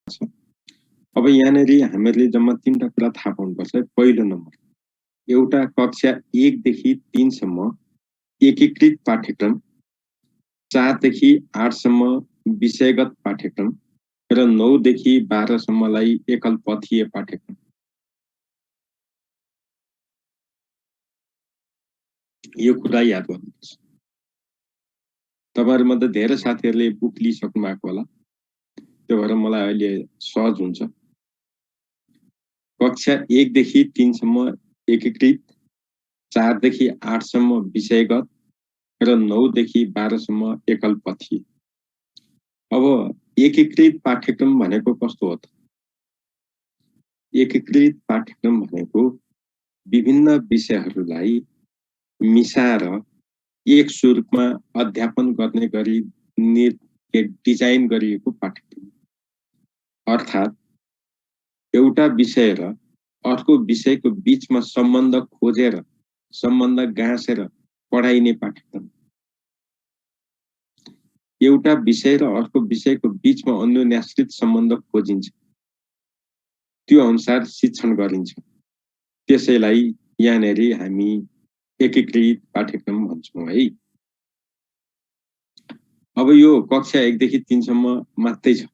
छ। अब यहाँनेरि हामीहरूले जम्मा 3टा कुरा थाहा पाउनुपर्छ। पहिलो नम्बर, एउटा कक्षा 1 देखि 3 सम्म एकीकृत पाठ्यक्रम, 4 देखि 8 सम्म विषयगत पाठ्यक्रम र 9 देखि 12 सम्मलाई एकल पथीय पाठ्यक्रम। यो कुरा याद गर्नुपर्छ। तपाईहरुमध्ये धेरै साथीहरूले बुक लिइसक्नु भएको होला, त्यो भएर मलाई अहिले सहज हुन्छ। कक्षा 1 देखि 3 सम्म एकीकृत, 4 देखि 8 सम्म विषयगत र 9 देखि 12 सम्म एकल पथीय। अब एकीकृत पाठ्यक्रम भनेको कस्तो हो त? एकीकृत पाठ्यक्रम भनेको विभिन्न विषयहरूलाई मिसाएर एक स्वरूपमा अध्यापन गर्ने गरी डिजाइन गरिएको पाठ्यक्रम। अर्थात् एउटा विषय र अर्को विषयको बीचमा सम्बन्ध खोजेर, सम्बन्ध गाँसेर पढाइने पाठ्यक्रम। एउटा विषय र अर्को विषयको बीचमा अन्योन्याश्रित सम्बन्ध खोजिन्छ, त्यो अनुसार शिक्षण गरिन्छ। त्यसैलाई यहाँनेरि हामी एकीकृत पाठ्यक्रम भन्छौँ है। अब यो कक्षा 1 देखि 3 सम्म मात्रै छ।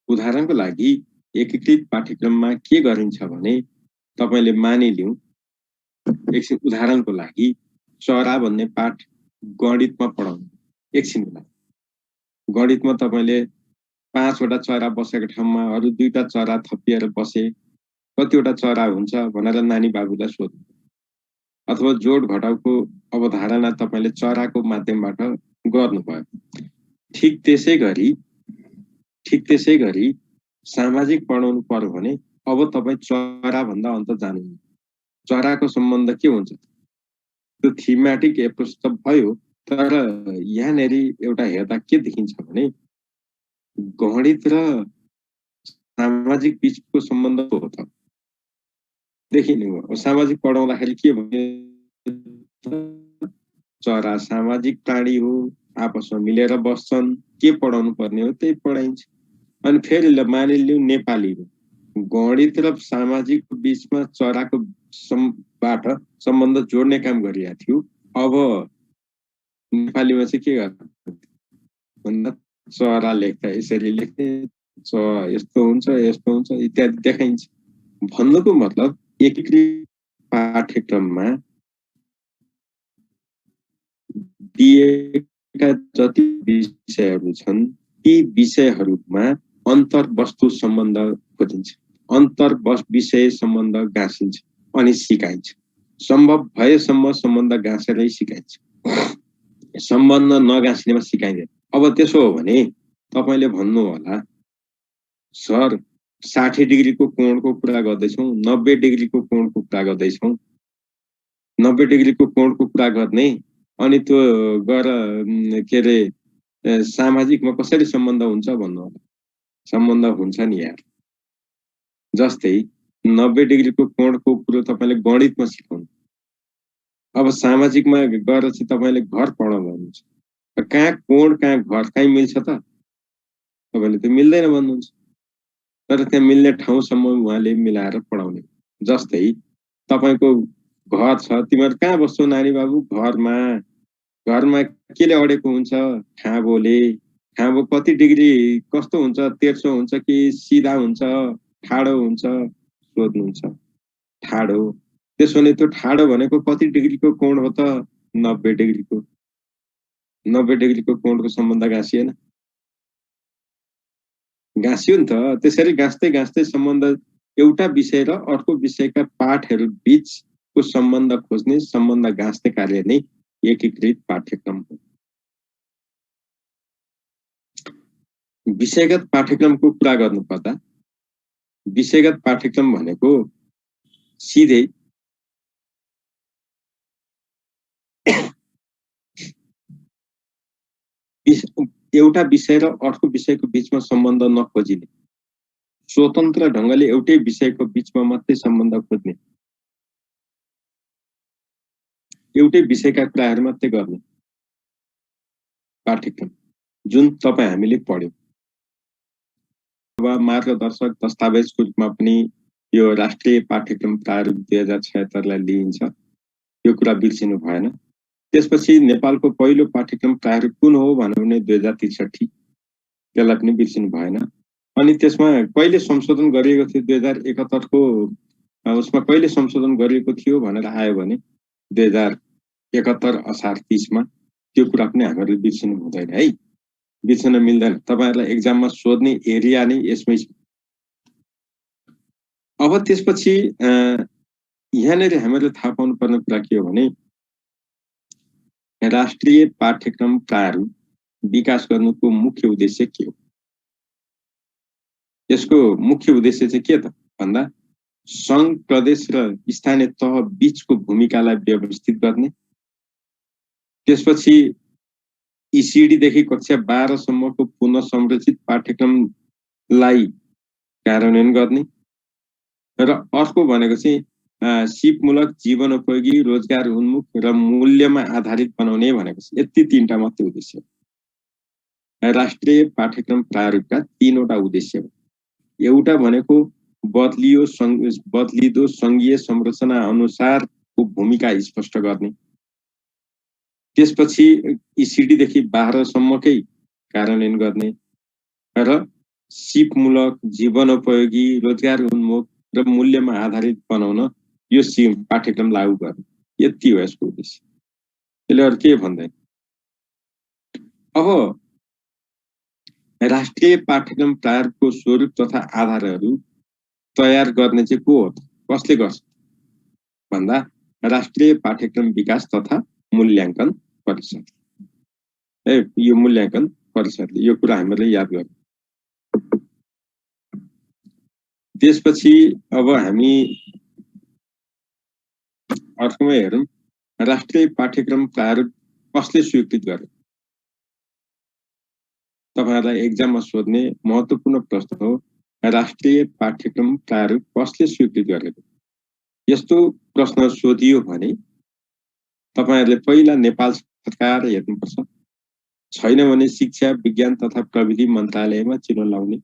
उदाहरणको लागि एकीकृत पाठ्यक्रममा के गरिन्छ भने, तपाईले मानिलिउँ एकछिन उदाहरणको लागि चरा भन्ने पाठ गणितमा पढाउनु। एकछिनको लागि गणितमा तपाईले 5 वटा चरा बसेको ठाउँमा अरु 2टा चरा थपिएर बसे कतिवटा चरा हुन्छ भनेर नानी बाबुलाई सोध्नु, अथवा जोड घटाउको अवधारणा तपाईले चराको माध्यमबाट गर्नुभयो। ठीक त्यसै गरी सामाजिक पढाउनु पर्यो भने अब तपाई चरा भन्दा अन्त जान्नु। चराको सम्बन्ध के हुन्छ? त्यो थीमेटिक एप्रोच त भयो, तर यहाँनेरि एउटा हेर्दा के देखिन्छ भने गणित र सामाजिक बीचको सम्बन्ध हो त देखिने हो। सामाजिक पढाउँदाखेरि के भने चरा सामाजिक प्राणी हो, आपसमा मिलेर बस्छन्, के पढाउनु पर्ने हो त्यही पढाइन्छ। अनि फेरि मानिलिउँ नेपाली हो, गणित र सामाजिक बीचमा चराको बाट सम्बन्ध जोड्ने काम गरिएको थियो। अब नेपालीमा चाहिँ के गर्छ भन्दा चरा लेख्दा यसरी लेख्ने, यस्तो हुन्छ इत्यादि देखाइन्छ। भन्नुको मतलब एकीकृत पाठ्यक्रममा दिएका जति विषयहरू छन् ती विषयहरूमा अन्तर्वस्तु सम्बन्ध खोजिन्छ, विषय सम्बन्ध गाँसिन्छ अनि सिकाइन्छ। सम्भव भएसम्म सम्बन्ध गाँसेरै सिकाइन्छ, सम्बन्ध नगाँसिनेमा सिकाइँदैन। अब त्यसो हो भने तपाईले भन्नु होला, सर 60 डिग्रीको कोणको कुरा गर्दैछौँ, 90 डिग्रीको कोणको कुरा गर्दैछौँ। 90 डिग्रीको कोणको कुरा गर्ने अनि त्यो गर के रे सामाजिकमा कसरी सम्बन्ध हुन्छ भन्नु होला। सम्बन्ध हुन्छ नि यार। जस्तै 90 डिग्रीको कोणको कुरो तपाईले गणितमा सिकाउनु, अब सामाजिकमा गएर चाहिँ तपाईले घर पढाउनुहुन्छ। कहाँ कोण कहाँ घर कहीँ मिल्छ त? तपाईले त मिल्दैन भन्नुहुन्छ, तर त्यहाँ मिल्ने ठाउँसम्म उहाँले मिलाएर पढाउने। जस्तै तपाईको घर छ, तिमीहरु कहाँ बस्छौ नानी बाबु? घरमा केले अडेको हुन्छ? खाँबोले। खाँबो कति डिग्री कस्तो हुन्छ? तेर्सो हुन्छ कि सिधा हुन्छ, ठाडो हुन्छ? सोध्नुहुन्छ। ठाडो। त्यसो भने त्यो ठाडो भनेको कति डिग्रीको कोण हो त? 90 डिग्रीको। 90 डिग्रीको कोणको सम्बन्ध गाँसिएन? गाँसियो नि त। त्यसरी गाँस्दै गाँस्दै सम्बन्ध एउटा विषय र अर्को विषयका पाठहरू बीचको सम्बन्ध खोज्ने, सम्बन्ध गाँस्ने कार्य नै एकीकृत पाठ्यक्रम हो। विषयगत पाठ्यक्रमको कुरा गर्नुपर्दा विषयगत पाठ्यक्रम भनेको सिधै एउटा विषय र अर्को विषयको बीचमा सम्बन्ध नखोजिने, स्वतन्त्र ढंगले एउटै विषयको बीचमा मात्रै सम्बन्ध खोज्ने, एउटै विषयका कुराहरू मात्रै गर्ने पाठ्यक्रम जुन तपाई हामीले पढ्यौं। अथवा मार्गदर्शक दस्तावेजको रूपमा पनि यो राष्ट्रिय पाठ्यक्रम प्रारूप 2076 लाई लिइन्छ। यो कुरा बिर्सिनु भएन। त्यसपछि नेपालको पहिलो पाठ्यक्रम प्रारूप कुन हो भने 2063, त्यसलाई पनि बिर्सिनु भएन। अनि त्यसमा कहिले संशोधन गरिएको थियो 2071 को उसमा कहिले संशोधन गरिएको थियो भनेर आयो भने 2071 असार 30 मा। त्यो कुरा पनि हामीहरूले बिर्सिनु हुँदैन है, बिर्सन मिल्दैन। तपाईहरुलाई एक्जाममा सोध्ने एरिया नै यसमै छ। अब त्यसपछि यहाँनिर हामीले थाहा पाउनु पर्ने कुरा के हो भने राष्ट्रिय पाठ्यक्रम प्रारूप विकास गर्नुको मुख्य उद्देश्य के हो? यसको मुख्य उद्देश्य चाहिँ के त भन्दा संघ, प्रदेश र स्थानीय तह बीचको भूमिकालाई व्यवस्थित गर्ने, त्यसपछि ईसीडी देखि कक्षा 12 सम्मको पुनः संरचित पाठ्यक्रमलाई कार्यान्वयन गर्ने र अर्को भनेको चाहिँ सिपमूलक, जीवनोपयोगी, रोजगार उन्मुख र मूल्यमा आधारित बनाउने भनेको छ। यति तीनटा मात्र उद्देश्य हो। राष्ट्रिय पाठ्यक्रम प्रारूपका तीनवटा उद्देश्य हो। एउटा भनेको बदलिदो संघीय संरचना अनुसारको भूमिका स्पष्ट गर्ने, त्यसपछि ईसीडी देखि 12 सम्मकै कार्यान्वयन गर्ने र सिपमूलक, जीवनोपयोगी, रोजगार उन्मुख र मूल्यमा आधारित बनाउन यो पाठ्यक्रम लागू गर्ने। यति हो यसको उद्देश्य। त्यसले अरु के भन्दैन। अब राष्ट्रिय पाठ्यक्रम प्रारूपको स्वरूप तथा आधारहरू तयार गर्ने चाहिँ को हो त? कसले गर्छ भन्दा राष्ट्रिय पाठ्यक्रम विकास तथा मूल्याङ्कन परिषद। यो मूल्याङ्कन परिषदले यो कुरा हामीले याद गर्नु। त्यसपछि अब हामी अर्कोमा हेरौँ, राष्ट्रिय पाठ्यक्रम प्रारूप कसले स्वीकृत गर्यो? तपाईहरुलाई एक्जाममा सोध्ने महत्त्वपूर्ण प्रश्न हो, राष्ट्रिय पाठ्यक्रम प्रारूप कसले स्वीकृत गरेको? यस्तो प्रश्न सोधियो भने तपाईहरुले पहिला नेपाल सरकार हेर्नुपर्छ, छैन भने शिक्षा, विज्ञान तथा प्रविधि मन्त्रालयमा चिनो लाउने।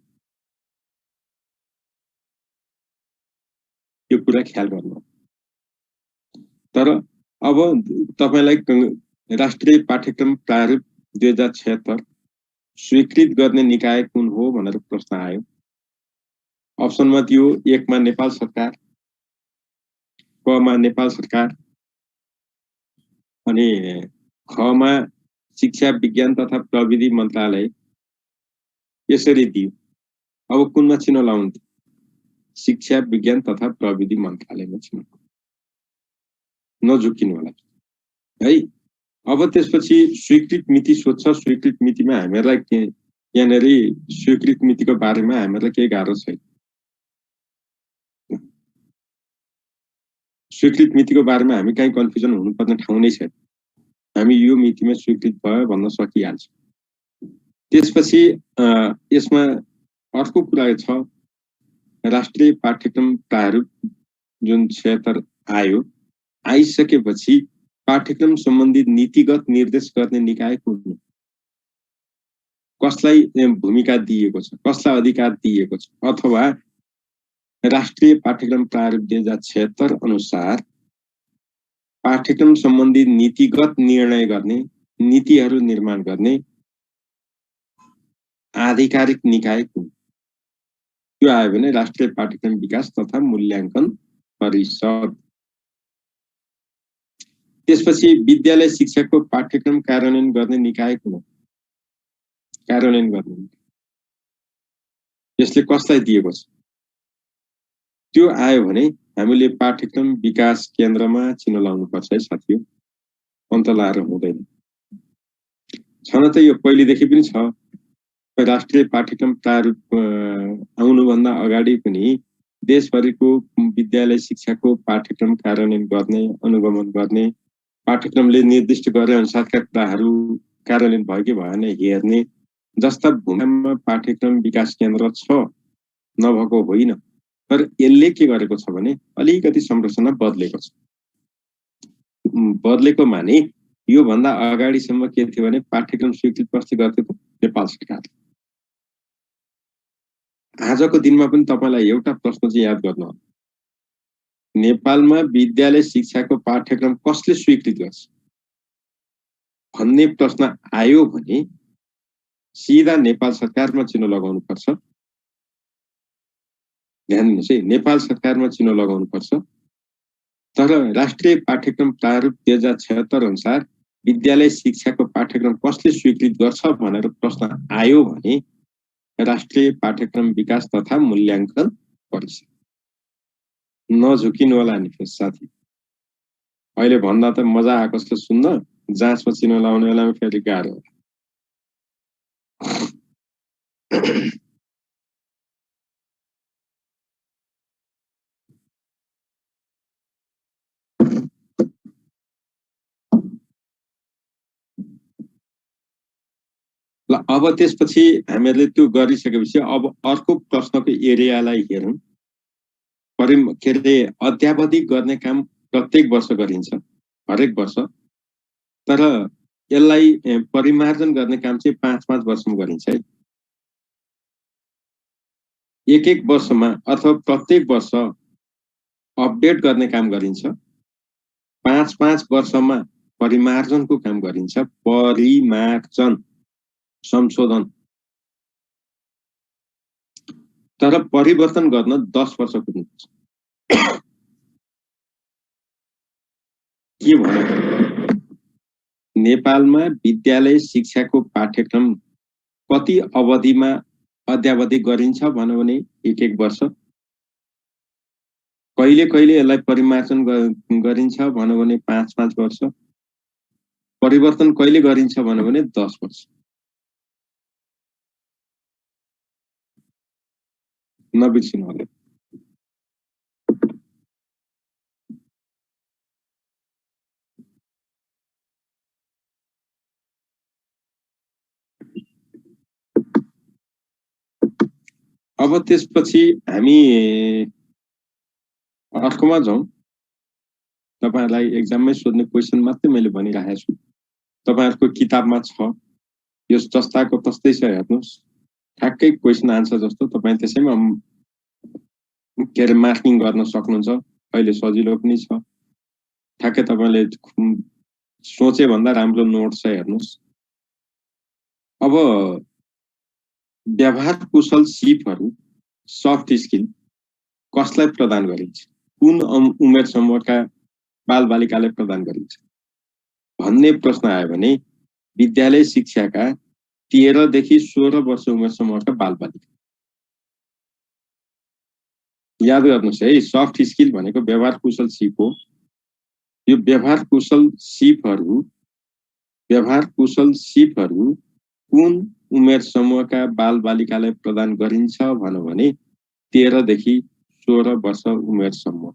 यो कुरा ख्याल गर्नु। तर अब तपाईलाई राष्ट्रिय पाठ्यक्रम प्रारूप 2076 स्वीकृत गर्ने निकाय कुन हो भनेर प्रश्न आयो। अप्सनमा थियो 1 मा नेपाल सरकार, क मा नेपाल सरकार अनि ख मा शिक्षा, विज्ञान तथा प्रविधि मन्त्रालय, यसरी दियो। अब कुनमा चिनो लाउनु? शिक्षा, विज्ञान तथा प्रविधि मन्त्रालयमा चिनो नझुकिनु होला है। अब त्यसपछि स्वीकृत मिति सोध्छ। स्वीकृत मितिमा हामीहरूलाई यहाँनिर स्वीकृत मितिको बारेमा हामीहरूलाई केही गाह्रो छैन। स्वीकृत मितिको बारेमा हामी कहीँ कन्फ्युजन हुनुपर्ने ठाउँ नै छैन। हामी यो मितिमा स्वीकृत भयो भन्न सकिहाल्छौँ। त्यसपछि यसमा अर्को कुरा छ, राष्ट्रिय पाठ्यक्रम प्रारूप जुन 76 आयो, आइसकेपछि पाठ्यक्रम सम्बन्धी नीतिगत निर्देश गर्ने निकाय कुन हो? कसलाई भूमिका दिएको छ, कसलाई अधिकार दिएको छ? अथवा राष्ट्रिय पाठ्यक्रम प्रारूप 2076 अनुसार पाठ्यक्रम सम्बन्धी नीतिगत निर्णय गर्ने, नीतिहरू निर्माण गर्ने आधिकारिक निकाय कुन? त्यो आयो भने राष्ट्रिय पाठ्यक्रम विकास तथा मूल्याङ्कन परिषद। त्यसपछि विद्यालय शिक्षाको पाठ्यक्रम कार्यान्वयन गर्ने निकाय कुन हो? कार्यान्वयन गर्ने यसले कसलाई दिएको छ? त्यो आयो भने हामीले पाठ्यक्रम विकास केन्द्रमा चिनो लाउनु पर्छ है साथीहरु, अन्त लाएर हुँदैन। छन त यो पहिलेदेखि पनि छ। राष्ट्रिय पाठ्यक्रम प्रारूप आउनुभन्दा अगाडि पनि देशभरिको विद्यालय शिक्षाको पाठ्यक्रम कार्यान्वयन गर्ने, अनुगमन गर्ने, पाठ्यक्रमले निर्दिष्ट गरे अनुसारका कुराहरू कार्यान्वयन भयो कि भएन हेर्ने जस्ता भूमिकामा पाठ्यक्रम विकास केन्द्र छ, नभएको होइन। तर यसले के गरेको छ भने अलिकति संरचना बदलेको छ। बदलेको माने यो भन्दा अगाडिसम्म के थियो भने पाठ्यक्रम स्वीकृत कसले गर्थ्यो त? नेपाल सरकार। आजको दिनमा पनि तपाईलाई एउटा प्रश्न चाहिँ याद गर्नु होला। नेपालमा विद्यालय शिक्षाको पाठ्यक्रम कसले स्वीकृत गर्छ भन्ने प्रश्न आयो भने सीधा नेपाल सरकारमा चिनो लगाउनु पर्छ। ध्यान दिनुहोस् है, नेपाल सरकारमा चिनो लगाउनु पर्छ। तर राष्ट्रिय पाठ्यक्रम प्रारूप 2076 अनुसार विद्यालय शिक्षाको पाठ्यक्रम कसले स्वीकृत गर्छ भनेर प्रश्न आयो भने राष्ट्रिय पाठ्यक्रम विकास तथा मूल्याङ्कन परिषद। नझुकिनु होला नि साथी, अहिले भन्दा त मजा आएको जस्तो सुन्न, जाँचमा चिनो लाउने बेलामा फेरि गाह्रो होला। ल अब त्यसपछि हामीहरूले त्यो गरिसकेपछि अब अर्को प्रश्नको एरियालाई हेरौँ। के अरे अध्यावधि गर्ने काम प्रत्येक वर्ष गरिन्छ, हरेक वर्ष। तर यसलाई परिमार्जन गर्ने काम चाहिँ 5-5 वर्षमा गरिन्छ है। एक वर्षमा अथवा प्रत्येक वर्ष अपडेट गर्ने काम गरिन्छ। 5-5 वर्षमा परिमार्जनको काम गरिन्छ। परिमार्जन, संशोधन। तर परिवर्तन गर्न 10 वर्ष कुर्नुपर्छ। के भन्नु, नेपालमा विद्यालय शिक्षाको पाठ्यक्रम कति अवधिमा अध्यावधि गरिन्छ भन्यो भने एक वर्ष। कहिले कहिले यसलाई परिमार्जन गरिन्छ भन्यो भने 5-5 वर्ष। परिवर्तन कहिले गरिन्छ भन्यो भने 10 वर्ष। नबिर्सिनु होला। अब त्यसपछि हामी अर्कोमा जाउँ। तपाईहरुलाई एक्जाममै सोध्ने क्वेशन मात्रै मैले भनिराखेको छु। तपाईहरुको किताबमा छ, यो जस्ताको तस्तै छ, हेर्नुस्। ठ्याक्कै क्वेशन आन्सर जस्तो तपाई त्यसैमा के अरे मार्किङ गर्न सक्नुहुन्छ। अहिले सजिलो पनि छ। ठ्याक्कै तपाईले सोचे भन्दा राम्रो नोट छ, हेर्नुस्। अब व्यवहार कुशल सिपहरु, सफ्ट स्किल कसलाई प्रदान गरिन्छ, कुन उमेर समूहका बालबालिकालाई प्रदान गरिन्छ भन्ने प्रश्न आयो भने विद्यालय शिक्षाका 13 देखि 16 वर्ष उमेर समूहका बालबालिका। याद गर्नुस् है, सफ्ट स्किल भनेको व्यवहार कुशल सिप हो। यो व्यवहार कुशल सिपहरु कुन उमेर समूहका बालबालिकालाई प्रदान गरिन्छ भन्यो भने 13 देखि 16 वर्ष उमेर समूह।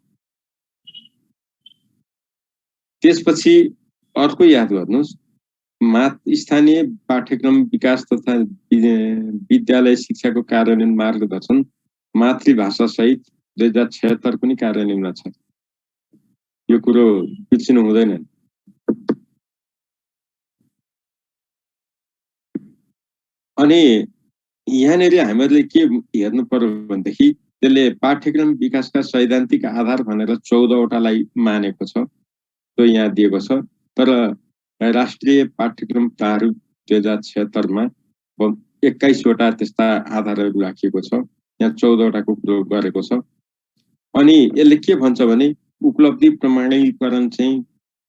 त्यसपछि अर्को याद गर्नुस्, स्थानीय पाठ्यक्रम विकास तथा विद्यालय शिक्षाको कार्यान्वयन मार्गदर्शन मातृभाषा सहित 2076 पनि कार्यान्वयनमा छ। यो कुरो बिर्सिनु हुँदैन। अनि यहाँनेरि हामीहरूले के हेर्नु पर्यो भनेदेखि त्यसले पाठ्यक्रम विकासका सैद्धान्तिक आधार भनेर 14 वटालाई मानेको छ। त्यो यहाँ दिएको छ। तर राष्ट्रिय पाठ्यक्रम प्रारूप 2076 मा 21 वटा त्यस्ता आधारहरू राखिएको छ। यहाँ 14 वटाको कुरो गरेको छ। अनि यसले के भन्छ भने उपलब्धि प्रमाणीकरण चाहिँ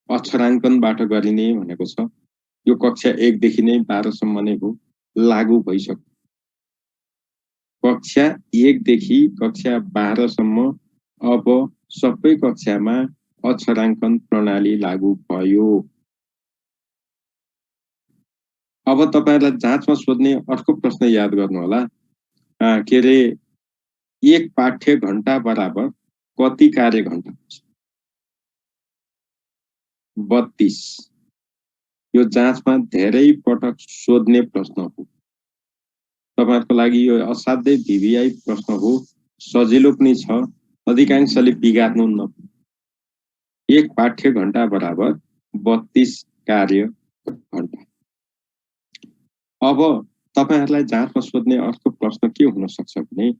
अक्षराङ्कनबाट गरिने भनेको छ। यो कक्षा 1 देखि नै 12 सम्म नै हो, लागू भइसक्यो। कक्षा 1 देखि कक्षा 12 सम्म अब सबै कक्षामा अक्षराङ्कन प्रणाली लागू भयो। अब तपाईहरुलाई जाँचमा सोध्ने अर्को प्रश्न याद गर्नु होला। के रे एक पाठ्य घण्टा बराबर कति कार्य घण्टा हुन्छ? 32। यो जाँचमा धेरै पटक सोध्ने प्रश्न हो। तपाईहरुको लागि यो असाध्यै भिभिआई प्रश्न हो। सजिलो पनि छ, अधिकांशले बिगार्नुहुन्न। एक पाठ्य घण्टा बराबर 32 कार्य घण्टा। अब तपाईहरुलाई जाँचमा सोध्ने अर्को प्रश्न के हुन सक्छ भने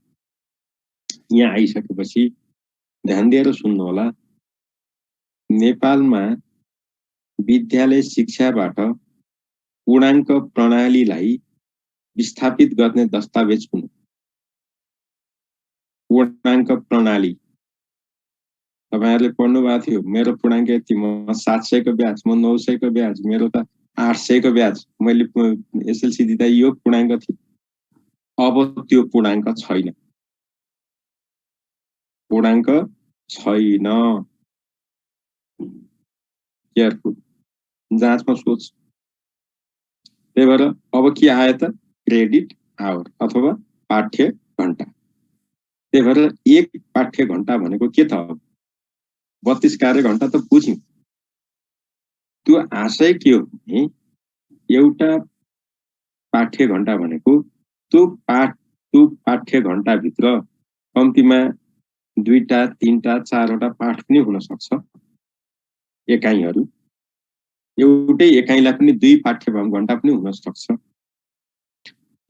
यहाँ आइसकेपछि ध्यान दिएर सुन्नु होला। नेपालमा विद्यालय शिक्षाबाट पूर्णाङ्क प्रणालीलाई विस्थापित गर्ने दस्तावेज कुन? पूर्णाङ्क प्रणाली तपाईहरुले पढ्नु भएको थियो। मेरो पूर्णाङ्क यति, म 700 को ब्याज, म 900 को ब्याज, मेरो त 800 को ब्याज। मैले एसएलसी दिँदा यो पूर्णाङ्क थियो। अब त्यो पूर्णाङ्क छैन। पूर्णाङ्क छैन। केयरफुल जाँचमा सोच। त्यही भएर अब के आयो त? क्रेडिट आवर अथवा पाठ्य घण्टा। त्यही भएर एक पाठ्य घण्टा भनेको के त? 32 कार्य घण्टा त बुझ्यौं। त्यो आशय के हो भने एउटा पाठ्य घण्टा भनेको त्यो पाठ्य घण्टा भित्र कम्तीमा 2टा 3टा 4वटा पाठ पनि हुन सक्छ। एकाइहरू एउटै एकाइलाई पनि 2 पाठ्य घण्टा पनि हुन सक्छ।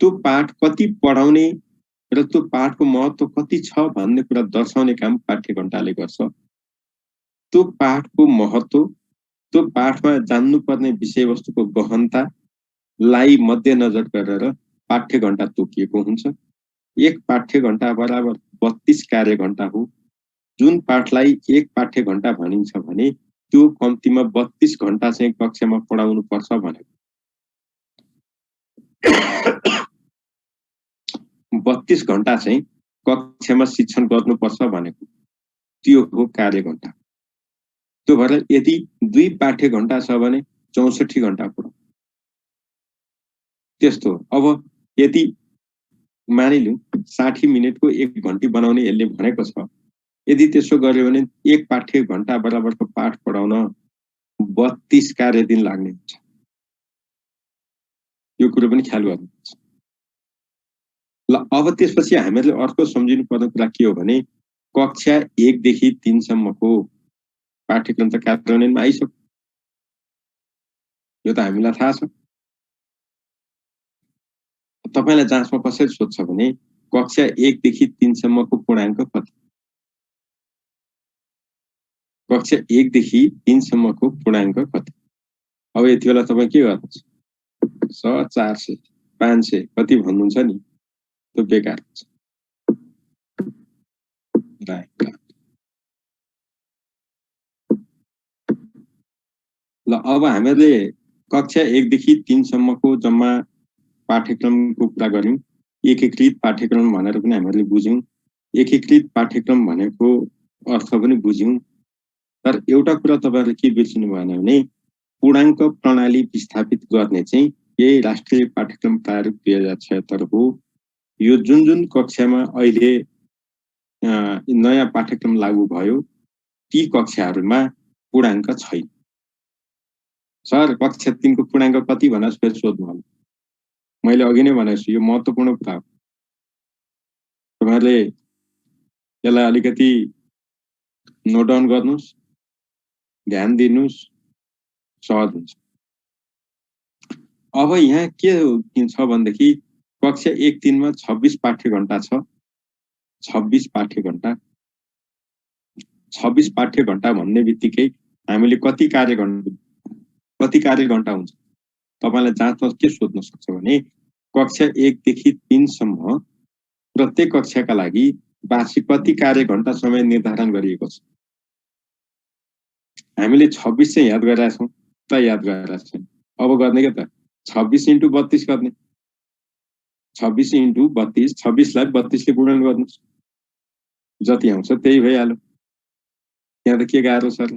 त्यो पाठ कति पढाउने र त्यो पाठको महत्व कति छ भन्ने कुरा दर्शाउने काम पाठ्य घण्टाले गर्छ। त्यो पाठको महत्व, त्यो पाठमा जान्नुपर्ने विषयवस्तुको गहनतालाई मध्यनजर गरेर पाठ्य घण्टा तोकिएको हुन्छ। एक पाठ्य घण्टा बराबर 32 कार्य घण्टा हो। जुन पाठलाई एक पाठ्य घण्टा भनिन्छ भने त्यो कम्तीमा 32 घण्टा चाहिँ कक्षामा पढाउनु पर्छ भनेको। 32 घण्टा चाहिँ कक्षामा शिक्षण गर्नुपर्छ भनेको त्यो हो कार्य घण्टा। त्यो भएर यदि 2 पाठ्य घण्टा छ भने 64 घण्टा पढाउ। त्यस्तो। अब यदि मानिलिउँ 60 मिनेटको 1 घण्टी बनाउने यसले भनेको छ। यदि त्यसो गर्यो भने एक पाठ्य घण्टा बराबरको पाठ पढाउन 32 कार्य दिन लाग्ने हुन्छ। यो कुरो पनि ख्याल गर्नुपर्छ। ल अब त्यसपछि हामीले अर्को सम्झिनु पर्ने कुरा के हो भने कक्षा 1 देखि 3 सम्मको पाठ्यक्रम त कार्यान्वयनमा आइसक्यो। यो त हामीलाई थाहा छ। तपाईलाई जाँचमा कसरी सोध्छ भने कक्षा 1 देखि 3 सम्मको पूर्णाङ्क कति? कक्षा 1 देखि 3 सम्मको पूर्णाङ्क कति? अब यति बेला तपाईँ के गर्नुहुन्छ? 100 400 500 कति भन्नुहुन्छ नि, त्यो बेकार हुन्छ। ल अब हामीले कक्षा 1 देखि 3 सम्मको जम्मा पाठ्यक्रमको कुरा गर्यौं। एकीकृत पाठ्यक्रम भनेर पनि हामीले बुझ्यौं। एकीकृत पाठ्यक्रम भनेको अर्थ पनि बुझ्यौं। तर एउटा कुरा तपाईहरुले के बिर्सिनु भएन भने पूर्णाङ्क प्रणाली विस्थापित गर्ने चाहिँ यही राष्ट्रिय पाठ्यक्रम प्रारूप 2076 हो। यो जुन कक्षामा अहिले नयाँ पाठ्यक्रम लागू भयो ती कक्षाहरुमा पूर्णाङ्क छैन। सर कक्षा 3 को पूर्णाङ्क कति भनेर फेरि सोध्नु होला। मैले अघि नै भनेको छु यो महत्त्वपूर्ण कुरा हो। तपाईहरुले यसलाई अलिकति नोट डाउन गर्नुस्, ध्यान दिनुस्, सहज हुन्छ। अब यहाँ के छ भनेदेखि कक्षा 1-3 मा 26 पाठ्य घण्टा छ। 26 पाठ्य घण्टा। 26 पाठ्य घण्टा भन्ने बित्तिकै हामीले कति कार्य घण्टा हुन्छ? तपाईलाई जाँचमा के सोध्न सक्छ भने कक्षा 1 देखि 3 सम्म प्रत्येक कक्षाका लागि वार्षिक कति कार्य घण्टा समय निर्धारण गरिएको छ? हामीले 26 चाहिँ याद गरेका छौं त याद गरेका छैन। अब गर्ने के त? 26 × 32 गर्ने। 26 × 32, 26 लाई 32 ले गुणन गर्नुस्। जति आउँछ त्यही भइहाल्यो। यहाँ त के गाह्रो छ र?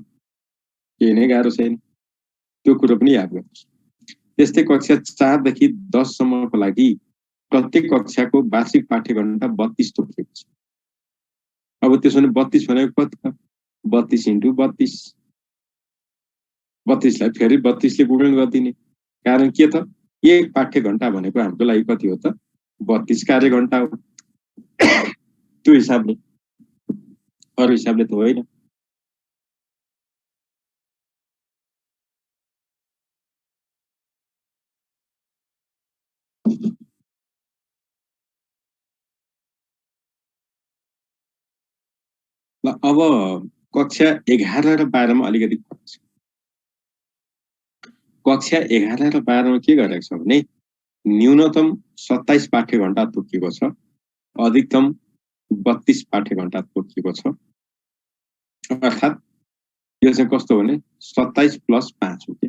केही नै गाह्रो छैन। त्यो कुरो पनि याद गर्नुस्। त्यस्तै कक्षा 4 देखि 10 सम्मको लागि प्रत्येक कक्षाको वार्षिक पाठ्य घण्टा 32 तोकिएको छ। अब त्यसो भने 32 भनेको कति त? 32 × 32। 32 लाई फेरि 32 ले गुणन गरिदिने। कारण के त? एक पाठ्य घण्टा भनेको हाम्रो लागि कति हो त? 32 कार्य घण्टा हो। त्यो हिसाबले, अरु हिसाबले त होइन। ल अब कक्षा 11 र 12 मा अलिकति फरक छ। कक्षा 11 र 12 मा के गरेको छ भने न्यूनतम 27 पाठ्यघण्टा तोकिएको छ, अधिकतम 32 पाठ्यघण्टा तोकिएको छ। अर्थात् यो चाहिँ कस्तो भने 27 + 5 हो के,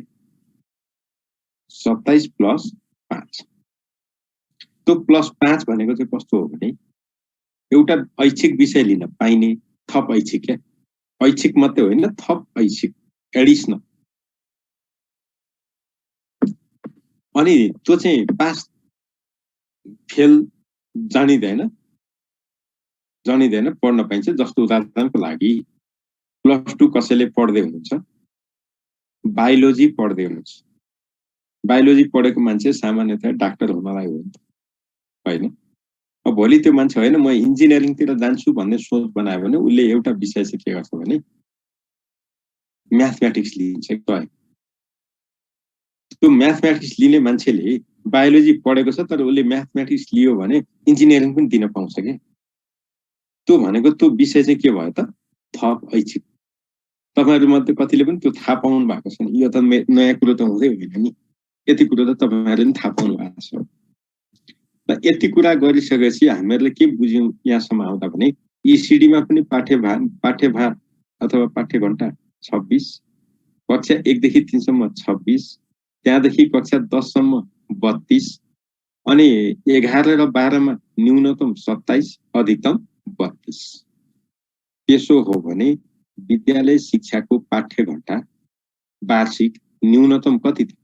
27 + 5। त्यो +5 भनेको चाहिँ कस्तो हो भने एउटा ऐच्छिक विषय लिन पाइने थप ऐच्छिक क्या, ऐच्छिक मात्रै होइन थप ऐच्छिक एडिसनल। अनि त्यो चाहिँ पास फेल जानिँदैन पढ्न पाइन्छ। जस्तो उदाहरणको लागि +2 कसैले पढ्दै हुनुहुन्छ, बायोलोजी पढ्दै हुनुहुन्छ, बायोलोजी पढेको मान्छे सामान्यतया डाक्टर हुनलाई हो होइन। अब भोलि त्यो मान्छे होइन म इन्जिनियरिङतिर जान्छु भन्ने सोच बनायो भने उसले एउटा विषय चाहिँ के गर्छ भने म्याथमेटिक्स लिन्छ। त्यो म्याथमेटिक्स लिने मान्छेले बायोलोजी पढेको छ तर उसले म्याथमेटिक्स लियो भने इन्जिनियरिङ पनि दिन पाउँछ के। त्यो भनेको त्यो विषय चाहिँ के भयो त थप ऐच्छिक। तपाईहरुमध्ये कतिले पनि त्यो थाहा पाउनु भएको छैन। यो त नयाँ कुरो त हुँदै होइन नि, यति कुरो त तपाईहरुले पनि थाहा पाउनु भएको छ। र यति कुरा गरिसकेपछि हामीहरूले के बुझ्यौं यहाँसम्म आउँदा भने ईसीडी मा पनि पाठ्यभार अथवा पाठ्यघण्टा 26, कक्षा 1 देखि 3 सम्म 26, त्यहाँदेखि कक्षा 10 सम्म 32 अनि 11 र 12 मा न्यूनतम 27, अधिकतम 32। त्यसो हो भने विद्यालय शिक्षाको पाठ्यघण्टा वार्षिक न्यूनतम कति त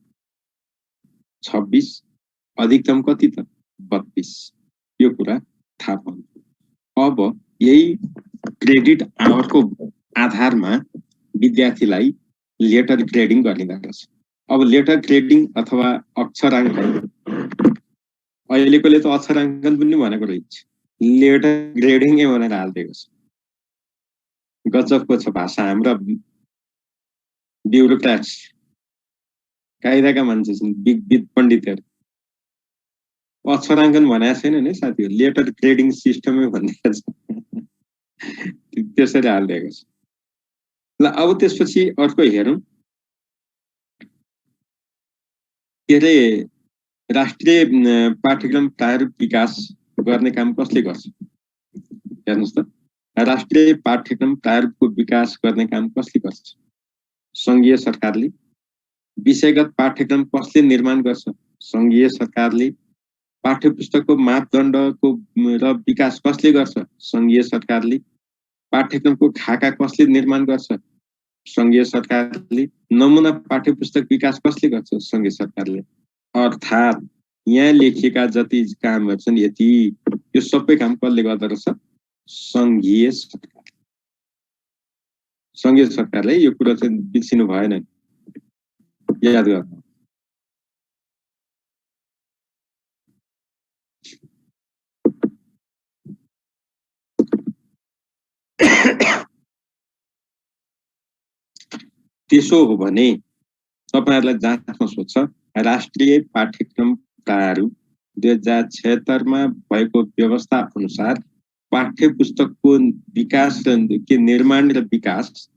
26, अधिकतम कति त 32। यो कुरा थाहा पाउनु। अब यही क्रेडिट आवरको आधारमा विद्यार्थीलाई लेटर ग्रेडिङ गरिँदा रहेछ। अब लेटर ग्रेडिङ अथवा अक्षराङ्कन, अहिलेकोले त अक्षराङ्कन पनि भनेको रहेछ, लेटर ग्रेडिङ भनेर हाल्दिएको छ। गजबको छ भाषा। हाम्रा ब्युरोक्राट्स, कायदाका मान्छे छन्, विद पण्डितहरू। अक्षराङ्कन भनेको छैन नि साथीहरु, लेटर ग्रेडिङ सिस्टमै भनिएको छ। त्यसरी हालिदिएको छ। ल अब त्यसपछि अर्को हेरौं, के अरे राष्ट्रिय पाठ्यक्रम प्रारूप विकास गर्ने काम कसले गर्छ? हेर्नुस् त, राष्ट्रिय पाठ्यक्रम प्रारूपको विकास गर्ने काम कसले गर्छ? संघीय सरकारले। विषयगत पाठ्यक्रम कसले निर्माण गर्छ? संघीय सरकारले। पाठ्यपुस्तकको मापदण्डको र विकास कसले गर्छ? संघीय सरकारले। पाठ्यक्रमको खाका कसले निर्माण गर्छ? संघीय सरकारले। नमुना पाठ्यपुस्तक विकास कसले गर्छ? संघीय सरकारले। अर्थात् यहाँ लेखिएका जति कामहरु छन् यति, यो सबै काम कसले गर्दो रहेछ? संघीय सरकार। संघीय सरकारले यो कुरा चाहिँ बिर्सिनु भएन, याद गर्नु। त्यसो हो भने तपाईहरुलाई जाँच्न सोध्छ, राष्ट्रिय पाठ्यक्रम प्रारूप 2076 मा भएको व्यवस्था अनुसार पाठ्यपुस्तकको विकास र निर्माण र विकास,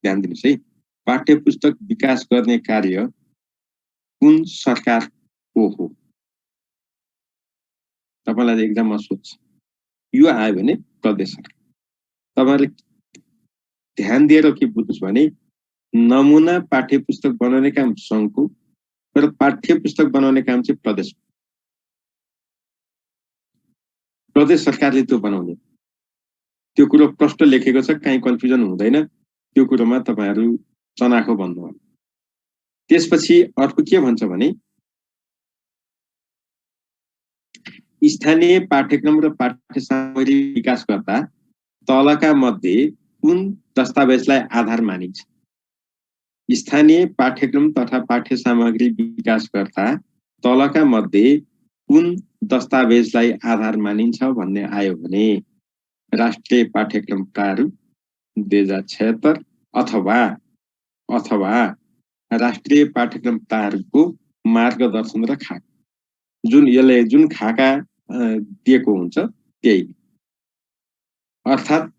ध्यान दिनुस् है, पाठ्यपुस्तक विकास गर्ने कार्य कुन सरकारको हो? तपाईलाई एक्जाममा सोध्छ। यो आयो भने प्रदेश सरकार। तपाईहरुले ध्यान दिएर के बुझ्नुस् भने नमुना पाठ्यपुस्तक बनाउने काम संघको, तर पाठ्यपुस्तक बनाउने काम चाहिँ प्रदेश सरकारले त्यो बनाउने। त्यो कुरो प्रष्ट लेखेको छ, कहीँ कन्फ्युजन हुँदैन। त्यो कुरोमा तपाईहरु चनाखो बन्नु होला। त्यसपछि अर्को के भन्छ भने स्थानीय पाठ्यक्रम र पाठ्य सामग्री विकास गर्दा तलका मध्ये कुन दस्तावेजलाई आधार मानिन्छ? स्थानीय पाठ्यक्रम तथा पाठ्य सामग्री विकास गर्दा तलका मध्ये कुन दस्तावेजलाई आधार मानिन्छ भन्ने आयो भने राष्ट्रिय पाठ्यक्रम प्रारूप 2076 अथवा राष्ट्रिय पाठ्यक्रम प्रारूपको मार्गदर्शन र खाका, जुन खाका दिएको हुन्छ त्यही। अर्थात्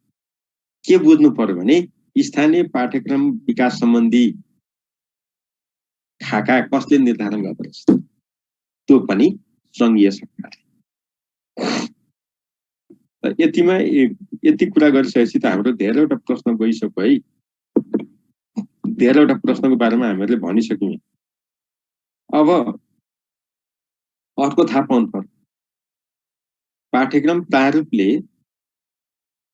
के बुझ्नु पर्यो भने स्थानीय पाठ्यक्रम विकास सम्बन्धी खाका कसले निर्धारण गर्दो रहेछ? त्यो पनि सङ्घीय सरकार। यतिमा यति कुरा गरिसकेपछि त हाम्रो धेरैवटा प्रश्न गइसक्यो है। धेरैवटा प्रश्नको बारेमा हामीहरूले भनिसक्यौँ। अब अर्को थाहा पाउनु पर्यो, पाठ्यक्रम प्रारूपले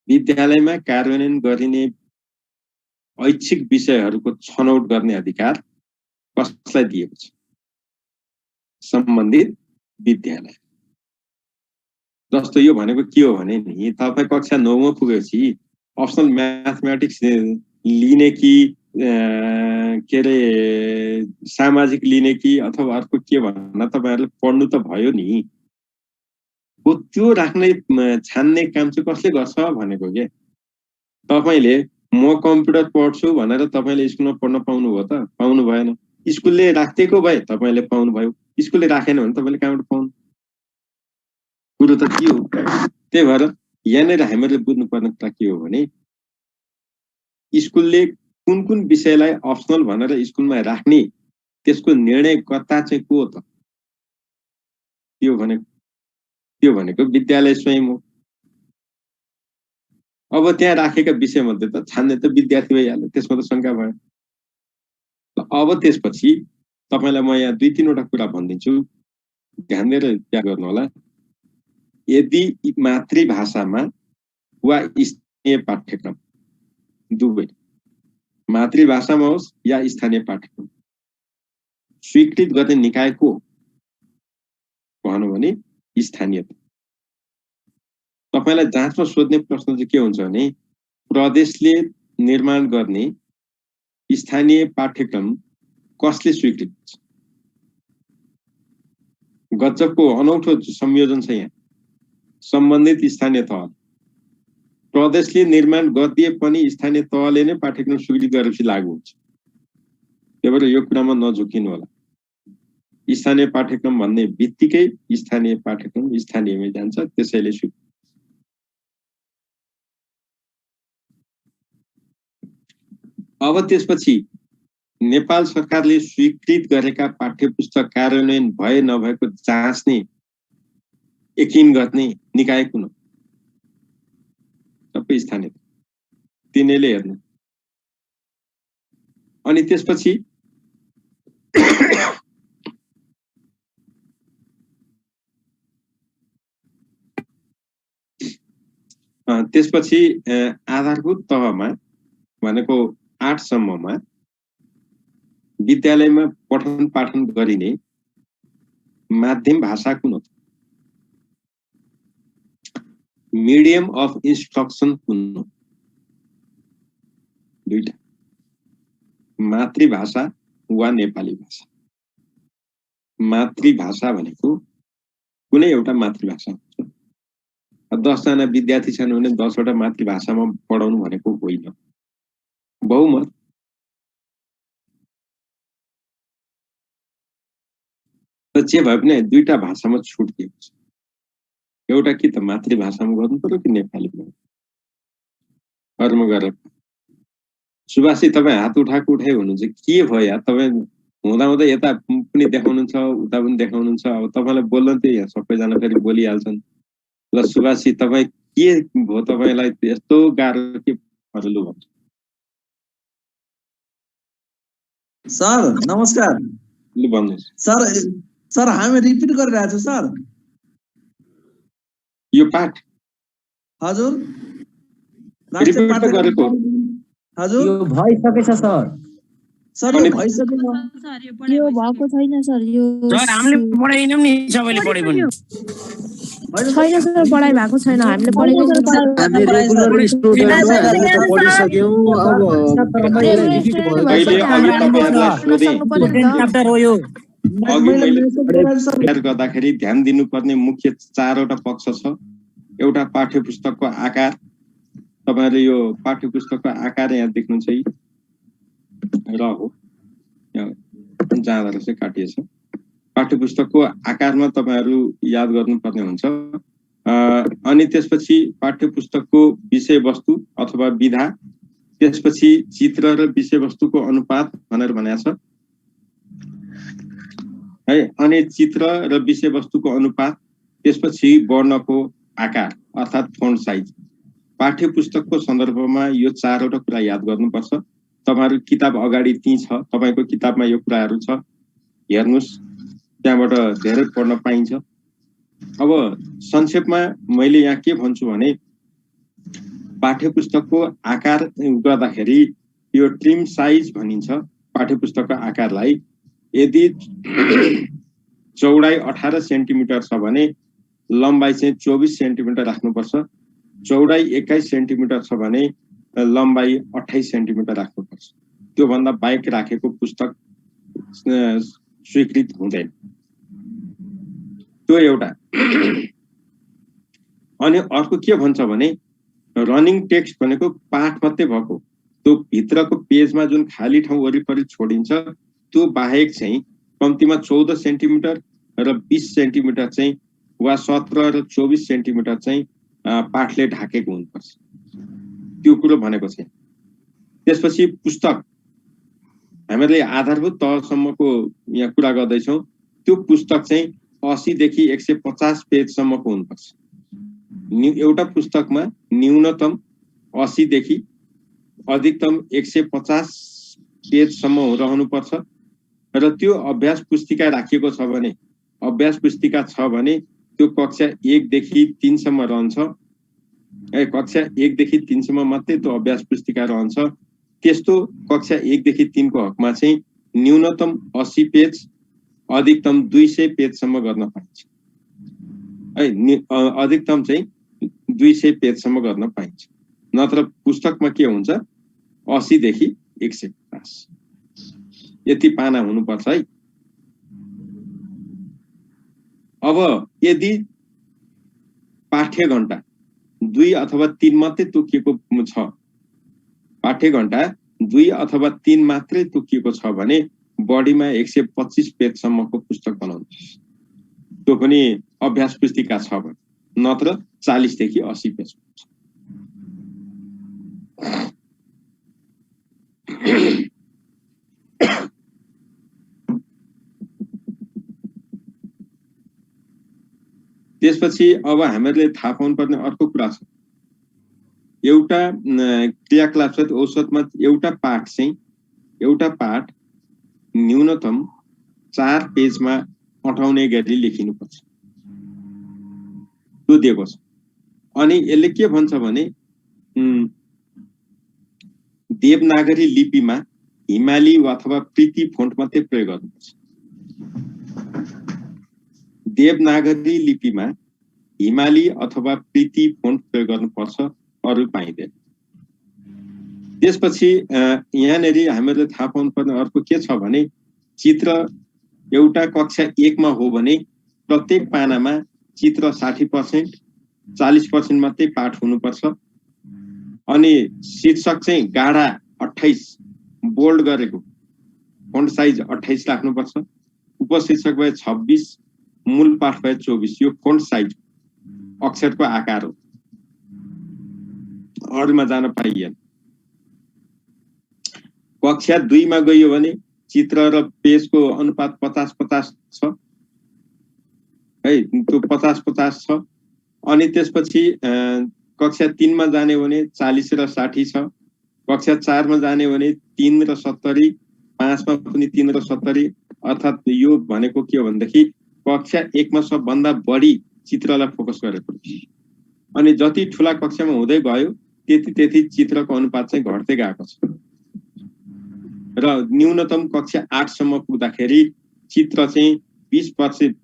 विद्यालयमा कार्यान्वयन गरिने ऐच्छिक विषयहरूको छनौट गर्ने अधिकार कसलाई दिएको छ? सम्बन्धित विद्यालय। जस्तो यो भनेको के हो भने नि, तपाईँ कक्षा 9 मा पुगेपछि अप्सनल म्याथमेटिक्स लिने कि के अरे सामाजिक लिने कि अथवा अर्को के भन्न तपाईँहरूले पढ्नु त भयो नि। त्यो राख्ने छान्ने काम चाहिँ कसले गर्छ भनेको के? तपाईँले म कम्प्युटर पढ्छु भनेर तपाईँले स्कुलमा पढ्न पाउनुभयो त? पाउनु भएन। स्कुलले राखिदिएको भए तपाईँले पाउनुभयो, स्कुलले राखेन भने तपाईँले कहाँबाट पाउनु? कुरो त के हो? त्यही भएर यहाँनिर हामीहरूले बुझ्नुपर्ने कुरा के हो भने स्कुलले कुन कुन विषयलाई अप्सनल भनेर स्कुलमा राख्ने त्यसको निर्णयकर्ता चाहिँ को हो त? त्यो भनेको विद्यालय स्वयं हो। अब त्यहाँ राखेका विषयमध्ये त छान्ने त विद्यार्थी भइहाल्यो, त्यसमा त शङ्का भयो। अब त्यसपछि तपाईँलाई म यहाँ 2-3 वटा कुरा भनिदिन्छु, ध्यान दिएर याद गर्नु होला। यदि मातृभाषामा वा स्थानीय पाठ्यक्रम दुवै, मातृभाषामा होस् या स्थानीय पाठ्यक्रम, स्वीकृत गर्ने निकाय को भन्नु भने स्थानीय। तपाईलाई जाँचमा सोध्ने प्रश्न चाहिँ के हुन्छ भने प्रदेशले निर्माण गर्ने स्थानीय पाठ्यक्रम कसले स्वीकृत गर्छ? गजबको अनौठो संयोजन छ यहाँ। सम्बन्धित स्थानीय तह, प्रदेशले निर्माण गरिदिए पनि स्थानीय तहले नै पाठ्यक्रम स्वीकृत गरेपछि लागू हुन्छ। त्यही भएर यो कुरामा नझुकिनु होला। स्थानीय पाठ्यक्रम भन्ने बित्तिकै स्थानीय पाठ्यक्रम स्थानीयमै जान्छ, त्यसैले स्वीकृत। अब त्यसपछि नेपाल सरकारले स्वीकृत गरेका पाठ्यपुस्तक कार्यान्वयन भए नभएको जाँच्ने यकिन गर्ने निकाय कुन हो? सबै स्थानीय, तिनीले हेर्नु। अनि त्यसपछि आधारभूत तहमा भनेको 8 सम्ममा विद्यालयमा पठन पाठन गरिने माध्यम भाषा कुन हो? मिडियम अफ इन्स्ट्रक्सन कुन हो? दुईटा, मातृभाषा वा नेपाली भाषा। मातृभाषा भनेको कुनै एउटा मातृभाषा हुन्छ। 10 जना विद्यार्थी छन् भने 10 वटा मातृभाषामा पढाउनु भनेको होइन। बहुमत जे भए पनि दुईटा भाषामा छुट दिएको छ। एउटा कि त मातृभाषामा गर्नु पर्यो कि नेपालीमा। कर्म गरेर सुभाषजी तपाईँ हात उठाएको उठाइ हुनुहुन्छ, के भयो यार? तपाईँ हुँदा हुँदा यता पनि देखाउनुहुन्छ, उता पनि देखाउनुहुन्छ। अब तपाईँलाई बोल्न त यहाँ सबैजना फेरि बोलिहाल्छन्। ल सुभाषजी तपाईँ के भयो? तपाईँलाई यस्तो गाह्रो के पर्यो भन्नु? सर नमस्कार। ल भन्नुहोस्। सर हामी रिपिट गरिरहेको छौँ सर यो पाठ। हजुर रिपिट त गरेको हजुर यो भइसकेछ सर। सर यो भइसक्यो यो भएको छैन सर। यो सर हामीले पढाइनौं नि, सबैले पढे पनि छैन सर, पढाइ भएको छैन। हामीले पढेको सर, हामी रेगुलर स्टुडेन्ट हो, हामीले त पढिसक्यौँ। अब अहिले अघि तपाईहरुलाई सोधे च्याप्टर हो यो। अघि मैले गर्दाखेरि ध्यान दिनुपर्ने मुख्य 4 वटा पक्ष छ। एउटा पाठ्यपुस्तकको आकार, तपाईहरुले यो पाठ्यपुस्तकको आकार यहाँ देख्नुहुन्छ है, र हो यहाँ जाँदा रहेछ काटिएछ। पाठ्यपुस्तकको आकारमा तपाईहरु याद गर्नुपर्ने हुन्छ अनि त्यसपछि पाठ्यपुस्तकको विषयवस्तु अथवा विधा, त्यसपछि चित्र र विषयवस्तुको अनुपात भनेर भनेको छ है। अनि चित्र र विषयवस्तुको अनुपात, त्यसपछि वर्णको आकार अर्थात् फोन्ट साइज। पाठ्यपुस्तकको सन्दर्भमा यो चारवटा कुरा याद गर्नुपर्छ। तपाईहरु किताब अगाडि ती छ, तपाईको किताबमा यो कुराहरु छ, हेर्नुस्, त्यहाँबाट धेरै पढ्न पाइन्छ। अब संक्षेपमा मैले यहाँ के भन्छु भने पाठ्यपुस्तकको आकार गर्दाखेरि यो ट्रिम साइज भनिन्छ पाठ्यपुस्तकको आकारलाई। यदि चौडाइ 18 सेन्टिमिटर छ भने लम्बाइ चाहिँ 24 सेन्टिमिटर राख्नुपर्छ। चौडाइ 21 सेन्टिमिटर छ भने लम्बाइ 28 सेन्टिमिटर राख्नुपर्छ। त्यो भन्दा बाहेक राखेको पुस्तक स्वीकृत हुँदैन। त्यो एउटा। अनि अर्को के भन्छ भने रनिङ टेक्स्ट भनेको पाठ मात्रै भएको, त्यो भित्रको पेजमा जुन खाली ठाउँ वरिपरि छोडिन्छ त्यो बाहेक चाहिँ कम्तीमा 14 सेन्टिमिटर र 20 सेन्टिमिटर चाहिँ वा 17 र 24 सेन्टिमिटर चाहिँ पाठले ढाकेको हुनुपर्छ। त्यो कुरो भनेको छ। त्यसपछि पुस्तक हामीले आधारभूत तहसम्मको यहाँ कुरा गर्दैछौँ। त्यो पुस्तक चाहिँ 80 देखि 150 पेजसम्मको हुनुपर्छ। एउटा पुस्तकमा न्यूनतम 80 देखि अधिकतम 150 पेजसम्म रहनुपर्छ। र त्यो अभ्यास पुस्तिका राखिएको छ भने, अभ्यास पुस्तिका छ भने त्यो कक्षा 1 देखि 3 सम्म रहन्छ। कक्षा 1 देखि 3 सम्म मात्रै त्यो अभ्यास पुस्तिका रहन्छ। त्यस्तो कक्षा 1 देखि 3 को हकमा चाहिँ न्यूनतम 80 पेज अधिकतम 200 पेजसम्म गर्न पाइन्छ। अधिकतम चाहिँ 200 पेजसम्म गर्न पाइन्छ। नत्र पुस्तकमा के हुन्छ 80 देखि 150 यति पाना हुनुपर्छ है। अब यदि पाठ्य घण्टा 2 अथवा 3 मात्रै तोकिएको छ, पाठ्य घण्टा 2 अथवा 3 मात्रै तोकिएको छ भने बढीमा 125 पेजसम्मको पुस्तक बनाउनुहोस्। त्यो पनि अभ्यास पुस्तिका छ भने, नत्र 40 देखि 80 पेज। त्यसपछि अब हामीहरूले थाहा पाउनुपर्ने अर्को कुरा छ। एउटा क्रियाकलाप छ, औसतमा एउटा पाठ न्यूनतम 4 पेजमा अटाउने गरी लेखिनुपर्छ। त्यो दिएको छ। अनि यसले के भन्छ भने देवनागरी लिपिमा हिमाली अथवा प्रीति फोन्ट मात्रै प्रयोग गर्नुपर्छ। देवनागरी लिपिमा हिमाली अथवा प्रीति फोन्ट प्रयोग गर्नुपर्छ, अरु पाइँदैन। त्यसपछि यहाँनेरि हामीले थाहा पाउनुपर्ने अर्को के छ भने चित्र एउटा कक्षा 1 मा हो भने प्रत्येक पानामा चित्र 60%, 40% मात्रै पाठ हुनुपर्छ। अनि शीर्षक चाहिँ गाढा 28 बोल्ड गरेको फोन्ट साइज 28 राख्नुपर्छ। उपशीर्षक भए 26, मूल पाठ भए 24। यो फोन्ट साइज अक्षरको आकार हो, अरूमा जान पाइएन। कक्षा 2 मा गयो भने चित्र र पेजको अनुपात 50-50 छ है, त्यो 50-50 छ। अनि त्यसपछि कक्षा 3 मा जाने भने 40 र 60 छ। कक्षा 4 मा जाने भने 3 र 70, 5 मा पनि 3 र 70। अर्थात् यो भनेको के हो भनेदेखि कक्षा 1 मा सबभन्दा बढी चित्रलाई फोकस गरेको। अनि जति ठुला कक्षामा हुँदै गयो त्यति चित्रको अनुपात चाहिँ घट्दै गएको छ। र न्यूनतम कक्षा 8 सम्म पुग्दाखेरि चित्र चाहिँ 20%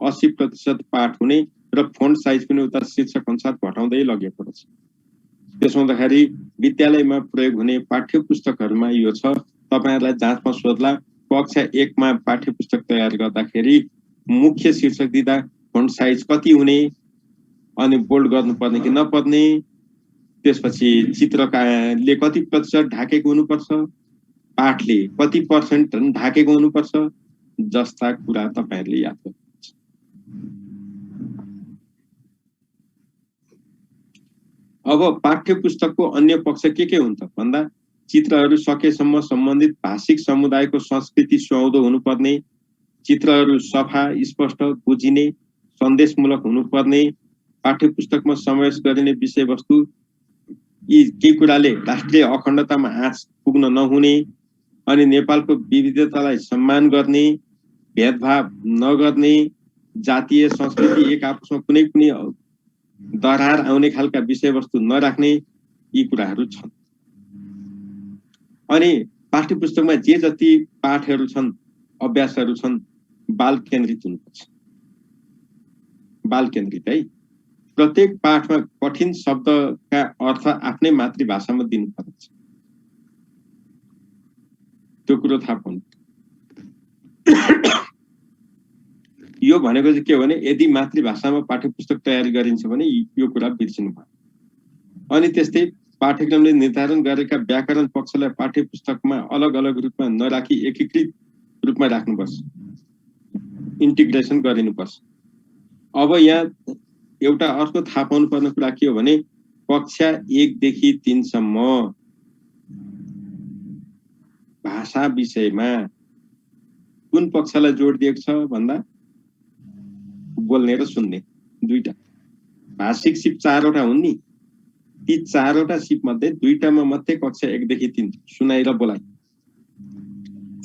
80% पाठ हुने र फोन्ट साइज पनि उता शीर्षक अनुसार घटाउँदै लगेको छ। त्यसो हुँदाखेरि विद्यालयमा प्रयोग हुने पाठ्य पुस्तकहरुमा यो छ। तपाईहरुलाई जाँचमा सोध्ला कक्षा 1 मा पाठ्य पुस्तक तयार गर्दाखेरि मुख्य शीर्षक दिँदा फोन्ट साइज कति हुने, अनि बोल्ड गर्नुपर्ने कि नपर्ने, त्यसपछि चित्रले कति प्रतिशत ढाकेको हुनुपर्छ, पाठले कति पर्सेन्ट ढाकेको हुनुपर्छ जस्ता कुरा तपाईहरुले याद गर्नुपर्छ। अब पाठ्य पुस्तकको अन्य पक्ष के हुन्छ भन्दा चित्रहरू सकेसम्म सम्बन्धित भाषिक समुदायको संस्कृति सुहाउँदो हुनुपर्ने, चित्रहरू सफा स्पष्ट बुझिने सन्देशमूलक हुनुपर्ने, पाठ्य पुस्तकमा समावेश गरिने विषयवस्तु यी केही कुराले राष्ट्रिय अखण्डतामा आँच पुग्न नहुने अनि नेपालको विविधतालाई सम्मान गर्ने, भेदभाव नगर्ने, जातीय संस्कृति एक आपसमा कुनै पनि दरार आउने खालका विषयवस्तु नराख्ने, यी कुराहरू छन्। अनि पाठ्य पुस्तकमा जे जति पाठहरू छन्, अभ्यासहरू छन्, बाल केन्द्रित हुनुपर्छ। बाल केन्द्रित है। प्रत्येक पाठमा कठिन शब्दका अर्थ आफ्नै मातृभाषामा दिनुपर्छ। त्यो कुरो थाहा पाउनु। यो भनेको चाहिँ के हो भने यदि मातृभाषामा पाठ्यपुस्तक तयारी गरिन्छ भने यो कुरा बिर्सिनु भयो। अनि त्यस्तै पाठ्यक्रमले निर्धारण गरेका व्याकरण पक्षलाई पाठ्यपुस्तकमा अलग अलग रूपमा नराखी एकीकृत रूपमा राख्नुपर्छ, इन्टिग्रेसन गरिनुपर्छ। अब यहाँ एउटा अर्को थाहा पाउनु पर्ने कुरा के हो भने कक्षा 1 देखि 3 सम्म भाषा विषयमा कुन पक्षलाई जोड दिएको छ भन्दा बोल्ने र सुन्ने दुईटा। भाषिक सिप 4 वटा हुन् नि, ती 4 वटा सिप मध्ये 2टामा मात्रै कक्षा 1 देखि 3 सुनाइ र बोलाइ।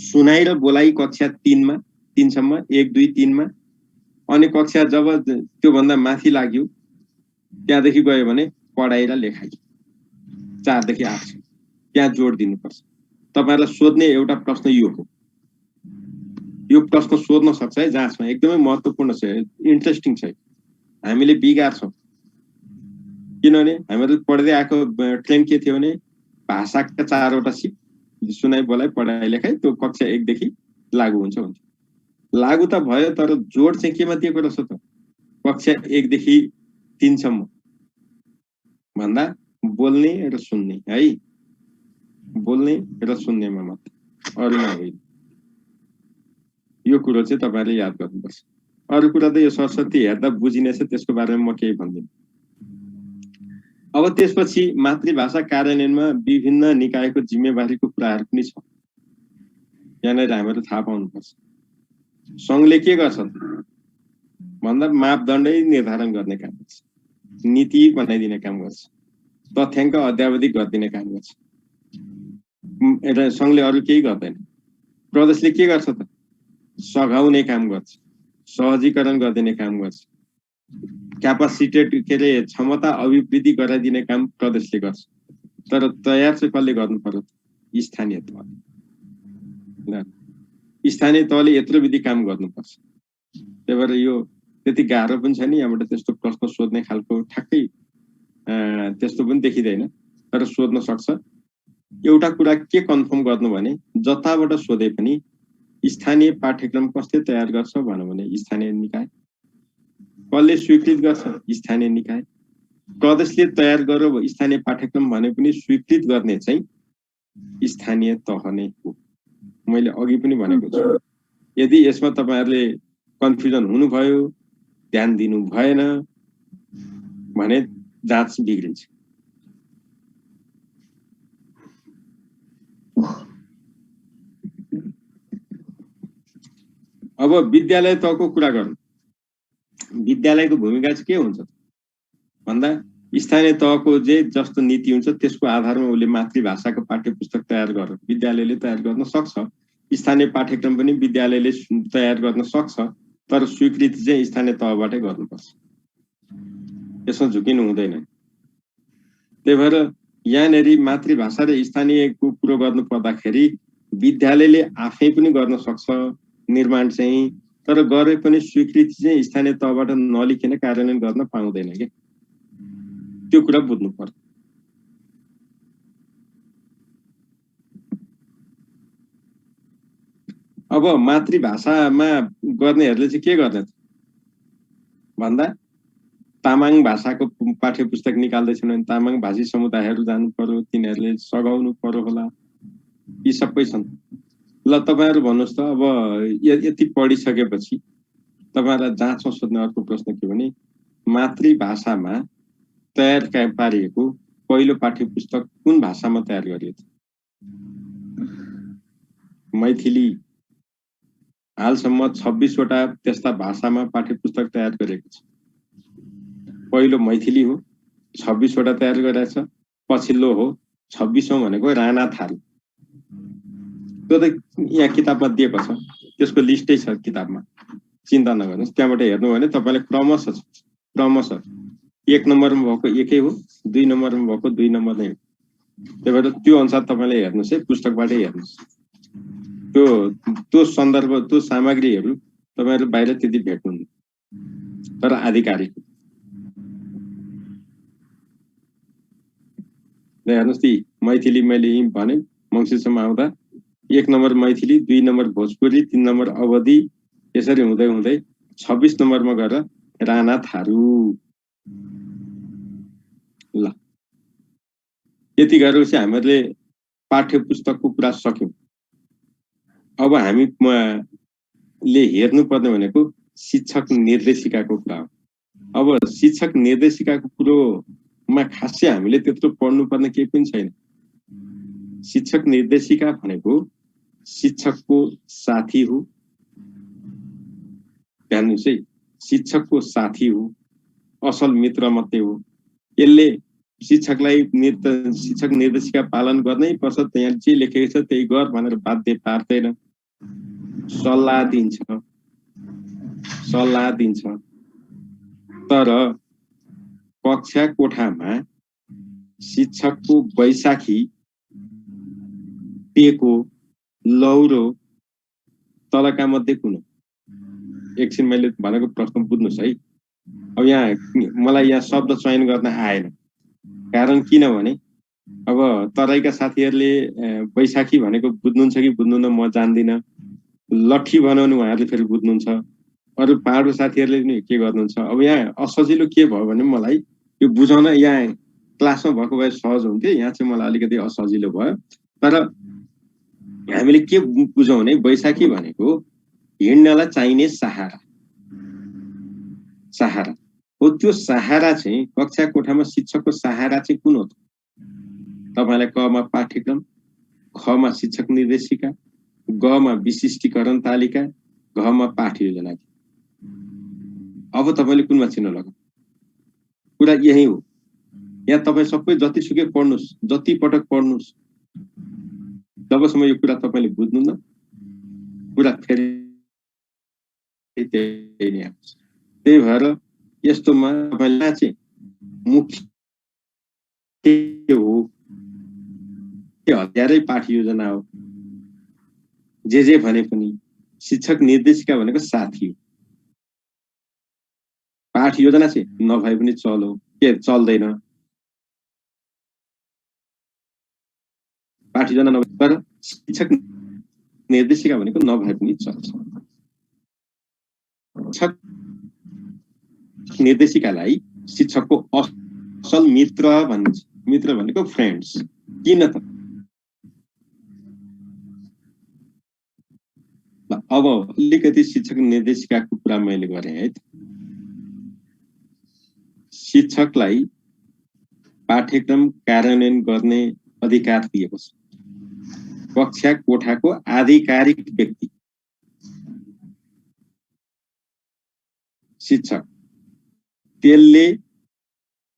सुनाइ र बोलाइ कक्षा 3 सम्म 1 2 3 मा। अनि कक्षा जब त्यो भन्दा माथि लाग्यो त्यहाँदेखि गयो भने पढाइ र लेखाइ 4 देखि 8 त्यहाँ जोड दिनुपर्छ। तपाईहरुलाई सोध्ने एउटा प्रश्न यो हो। यो प्रश्न सोध्न सक्छ है जाँचमा, एकदमै महत्त्वपूर्ण छ, इन्ट्रेस्टिङ छ। हामीले बिगार छौं किनभने हामीहरु पढ्दै आएको ट्रेन के थियो भने भाषाका 4 वटा सिप सुनाइ बोलाइ पढाइ लेखाइ त्यो कक्षा 1 देखि लागू हुन्छ भन्छ। लागू त भयो तर जोड चाहिँ केमा दिएको रहेछ त कक्षा 1 देखि 3 सम्म भन्दा बोल्ने र सुन्ने है, बोल्ने र सुन्नेमा मात्र, अरूमा होइन। यो कुरो चाहिँ तपाईहरुले याद गर्नुपर्छ। अरु कुरा त यो सरस्वती हेर्दा बुझिनेछ, त्यसको बारेमा म केही भन्दिनँ। अब त्यसपछि मातृभाषा कार्यान्वयनमा विभिन्न निकायको जिम्मेवारीको कुराहरु पनि छ। यहाँनिर हामीहरु थाहा पाउनुपर्छ। संघले के गर्छ भन्दा मापदण्ड निर्धारण गर्ने काम गर्छ, नीति बनाइदिने काम गर्छ, तथ्याङ्क अद्यावधि गरिदिने काम गर्छ। संघले अरु केही गर्दैन। प्रदेशले के गर्छ त सघाउने काम गर्छ, सहजीकरण गरिदिने काम गर्छ, क्यापासिटेट के अरे क्षमता अभिवृद्धि गराइदिने काम प्रदेशले गर्छ। तर तयार चाहिँ कसले गर्नु पर्यो? स्थानीय तहले। स्थानीय तहले यत्रो विधि काम गर्नुपर्छ। त्यही भएर यो त्यति गाह्रो पनि छैन। यहाँबाट त्यस्तो प्रश्न सोध्ने खालको ठ्याक्कै त्यस्तो पनि देखिँदैन, तर सोध्न सक्छ। एउटा कुरा के कन्फर्म गर्नु भने जताबाट सोधे पनि स्थानीय पाठ्यक्रम कसले तयार गर्छ भन्नु भने स्थानीय निकाय। कसले स्वीकृत गर्छ? स्थानीय निकाय। प्रदेशले तयार गर्यो स्थानीय पाठ्यक्रम भने पनि स्वीकृत गर्ने चाहिँ स्थानीय तह नै हो। मैले अघि पनि भनेको छु। यदि यसमा तपाईहरुले कन्फ्युजन हुनुभयो, ध्यान दिनु भएन भने जाँच बिग्रिन्छ। अब विद्यालय तहको कुरा गरौँ। विद्यालयको भूमिका चाहिँ के हुन्छ भन्दा स्थानीय तहको जे जस्तो नीति हुन्छ त्यसको आधारमा उसले मातृभाषाको पाठ्यपुस्तक तयार गरेर विद्यालयले तयार गर्न सक्छ। स्थानीय पाठ्यक्रम पनि विद्यालयले तयार गर्न सक्छ, तर स्वीकृति चाहिँ स्थानीय तहबाटै गर्नुपर्छ। यसमा झुकिनु हुँदैन। त्यही भएर यहाँनेरि मातृभाषा र स्थानीयको कुरो गर्नु पर्दाखेरि विद्यालयले आफै पनि गर्न सक्छ निर्माण चाहिँ, तर गरे पनि स्वीकृति चाहिँ स्थानीय तहबाट नलिकन कार्यान्वयन गर्न पाउँदैन के। त्यो कुरा बुझ्नु पर्छ। अब मातृभाषामा गर्नेहरूले चाहिँ के गर्ने भन्दा तामाङ भाषाको पाठ्यपुस्तक निकाल्दैछन् भने तामाङ भाषी समुदायहरू जानु पर्यो, तिनीहरूले सघाउनु पर्यो होला। यी सबै छन्। ल तपाईहरु भन्नुस् त अब यति पढिसकेपछि तपाईहरुलाई जाँचमा सोध्ने अर्को प्रश्न के भने मातृभाषामा तयार पारिएको पहिलो पाठ्य पुस्तक कुन भाषामा तयार गरिएको थियो? मैथिली। हालसम्म 26 वटा त्यस्ता भाषामा पाठ्य पुस्तक तयार गरेको छ। पहिलो मैथिली हो, 26 वटा तयार गरेको छ। पछिल्लो हो 26औं भनेको राणा थारू। त्यो त यहाँ किताबमा दिएको छ, त्यसको लिस्टै छ किताबमा, चिन्ता नगर्नुहोस्। त्यहाँबाट हेर्नु भने तपाईले क्रमशः 1 नम्बरमा भएको 1 हो, 2 नम्बरमा भएको 2 नम्बर नै हो। त्यही भएर त्यो अनुसार तपाईले हेर्नुहोस् है, पुस्तकबाटै हेर्नुहोस्। त्यो सन्दर्भ, त्यो सामग्रीहरू तपाईहरु बाहिर त्यति भेट्नुहुन्न, तर आधिकारिक हेर्नुहोस्। ती मैथिली मैले यी भने मङ्सिरसम्म आउँदा 1 number Maithili, 2 number Bhojpuri, 3 number Awadhi, यसरी हुँदै हुँदै 26 नम्बरमा गएर राणा थारू। ल यति गरेपछि हामीले पाठ्य पुस्तकको कुरा सक्यौं। अब हामीले हेर्नुपर्ने भनेको शिक्षक निर्देशिकाको कुरा हो। अब शिक्षक निर्देशिकाको कुरोमा खासै हामीले त्यत्रो पढ्नुपर्ने केही पनि छैन। शिक्षक निर्देशिका भनेको शिक्षकको साथी हो। ध्यान दिनुस् है, शिक्षकको साथी हो, असल मित्र मात्रै हो। यसले शिक्षकलाई शिक्षक निर्देशिका पालन गर्नै पर्छ, त्यहाँ जे लेखेको छ त्यही गर भनेर बाध्य पार्दैन, सल्लाह दिन्छ। तर कक्षा कोठामा शिक्षकको बैशाखी, टेको, लौरो तलका मध्ये कुन हो? एकछिन मैले भनेको प्रश्न बुझ्नुस् है। अब यहाँ मलाई यहाँ शब्द चयन गर्न आएन, कारण किनभने अब तराईका साथीहरूले बैशाखी भनेको बुझ्नुहुन्छ कि बुझ्नुहुन्न म जान्दिनँ। लट्ठी बनाउनु उहाँहरूले फेरि बुझ्नुहुन्छ, अरू पहाडको साथीहरूले नि के गर्नुहुन्छ। अब यहाँ असजिलो के भयो भने मलाई यो बुझाउन, यहाँ क्लासमा भएको भए सहज हुन्थ्यो, यहाँ चाहिँ मलाई अलिकति असजिलो भयो। तर हामीले के बुझौँ भने बैशाखी भनेको हिँड्नलाई चाहिने सहारा हो। त्यो सहारा चाहिँ कक्षा कोठामा शिक्षकको सहारा चाहिँ कुन हो त? तपाईलाई क मा पाठ्यक्रम, ख मा शिक्षक निर्देशिका, ग मा विशिष्टीकरण तालिका, घ मा पाठ योजना। अब तपाईले कुनमा चिन्ह लगाउनु? कुरा यही हो। यहाँ तपाईँ सबै जतिसुकै पढ्नुस्, जति पटक पढ्नुस्, जबसम्म यो कुरा तपाईले बुझ्नुहुन्न, कुरा फेरि त्यही नै आउँछ। त्यही भएर यस्तोमा तपाईलाई चाहिँ मुख्य हो, हतियारै पाठ योजना हो। जे भने पनि शिक्षक निर्देशिका भनेको साथी हो। पाठ योजना चाहिँ नभए पनि चलो, के चल्दैन। पाठ योजना नभए, तर शिक्षक निर्देशिका भनेको नभए पनि चल्छ। शिक्षक निर्देशिकालाई शिक्षकको असल मित्र भनिन्छ। मित्र भनेको फ्रेन्ड्स। किन त? अब अलिकति शिक्षक निर्देशिकाको कुरा मैले गरेँ है। शिक्षकलाई पाठ्यक्रम कार्यान्वयन गर्ने अधिकार दिएको छ। कक्षा कोठाको आधिकारिक व्यक्ति शिक्षक, त्यसले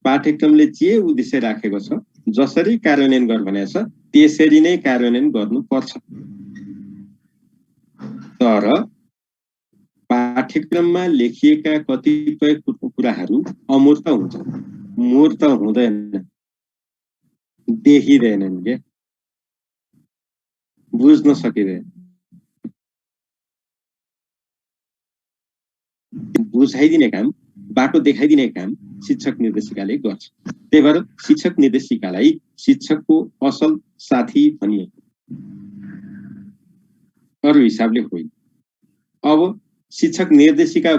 पाठ्यक्रमले जे उद्देश्य राखेको छ, जसरी कार्यान्वयन गर भनेको छ त्यसरी नै कार्यान्वयन गर्नुपर्छ। तर पाठ्यक्रममा लेखिएका कतिपय कुराहरू अमूर्त हुन्छन्, मूर्त हुँदैन, देखिँदैनन्, के बुझ्न सकिँदैन। बुझाइदिने काम, बाटो देखाइदिने काम शिक्षक निर्देशिकाले गर्छ। त्यही भएर शिक्षक निर्देशिकालाई शिक्षकको असल साथी भनिए, अरू हिसाबले होइन। अब शिक्षक निर्देशिका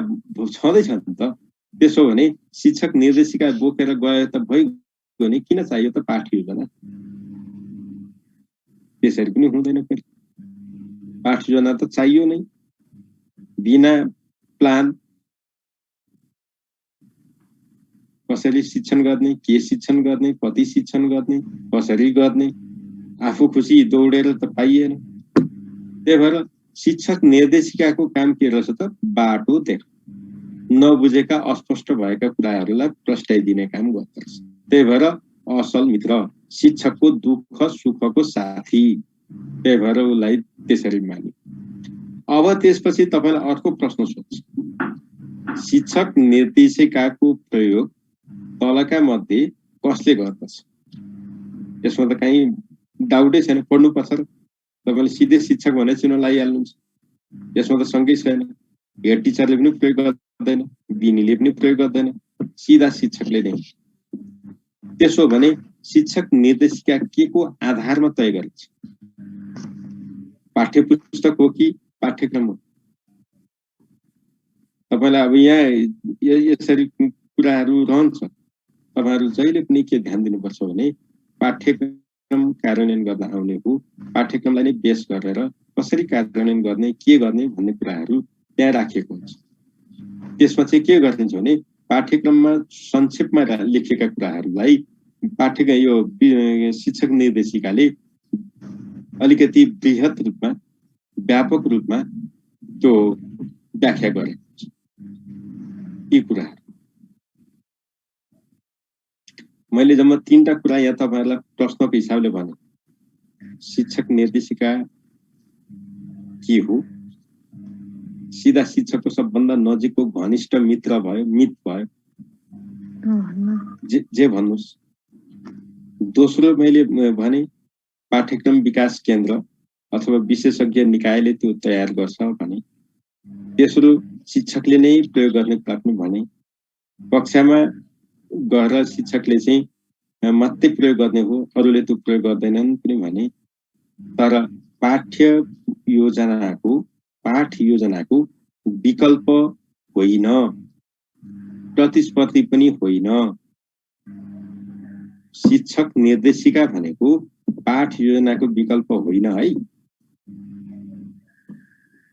छँदैछ नि त, त्यसो भने शिक्षक निर्देशिका बोकेर गयो त भइगयो नि, किन चाहियो त पाठ योजना? त्यसरी पनि हुँदैन। फेरि पाठ योजना त चाहियो नै। बिना प्लान कसरी शिक्षण गर्ने, के शिक्षण गर्ने, कति शिक्षण गर्ने, कसरी गर्ने, आफू खुसी दौडेर त पाइएन। त्यही भएर शिक्षक निर्देशिकाको काम के रहेछ त? बाटो देख, नबुझेका अस्पष्ट भएका कुराहरूलाई प्रस्ट्याइदिने काम गर्दछ। त्यही भएर असल मित्र, शिक्षकको दुःख सुखको साथी, त्यही भएर उसलाई त्यसरी माने। अब त्यसपछि तपाईलाई अर्को प्रश्न सोध्छु, शिक्षक निर्देशिकाको प्रयोग तलका मध्ये कसले गर्दछ? यसमा त कहीँ डाउटै छैन, पढ्नुपर्छ र तपाईले सिधै शिक्षक भने चिन्ह लगाइहाल्नुहुन्छ। यसमा त शङ्कै छैन। हेड टिचरले पनि प्रयोग गर्दैन, बिनीले पनि प्रयोग गर्दैन, सिधा शिक्षकले नै। त्यसो भने शिक्षक निर्देशिका के को आधारमा तय गरिन्छ? पाठ्यपुस्तक हो कि पाठ्यक्रम हो? तपाईलाई अब यहाँ यसरी कुराहरू रहन्छ। तपाईहरु जहिले पनि के ध्यान दिनुपर्छ भने पाठ्यक्रम कार्यान्वयन गर्न आउने हो, पाठ्यक्रमलाई नै बेस गरेर कसरी कार्यान्वयन गर्ने, के गर्ने भन्ने कुराहरू त्यहाँ राखिएको हुन्छ। त्यसमा चाहिँ के गरिन्छ भने पाठ्यक्रममा संक्षेपमा लेखेका कुराहरूलाई पाठ्यक्रम यो शिक्षक निर्देशिकाले अलिकति बृहत रूपमा, व्यापक रूपमा त्यो व्याख्या गरेको हुन्छ। यी कुराहरू मैले जम्मा 3टा कुरा यहाँ तपाईहरुलाई प्रश्नको हिसाबले भने। शिक्षक निर्देशिका के हो? सीधा शिक्षकको सबभन्दा नजिकको घनिष्ठ मित्र भयो, मित भयो, जे भन्नुस्। दोस्रो मैले भने पाठ्यक्रम विकास केन्द्र अथवा विशेषज्ञ निकायले त्यो तयार गर्छ भने। तेस्रो शिक्षकले नै प्रयोग गर्ने कुरा पनि भने। कक्षामा गएर शिक्षकले चाहिँ मात्रै प्रयोग गर्ने हो, अरूले त्यो प्रयोग गर्दैनन् पनि भने। तर पाठ योजनाको विकल्प होइन, प्रतिस्पर्धी पनि होइन। शिक्षक निर्देशिका भनेको पाठ योजनाको विकल्प होइन है।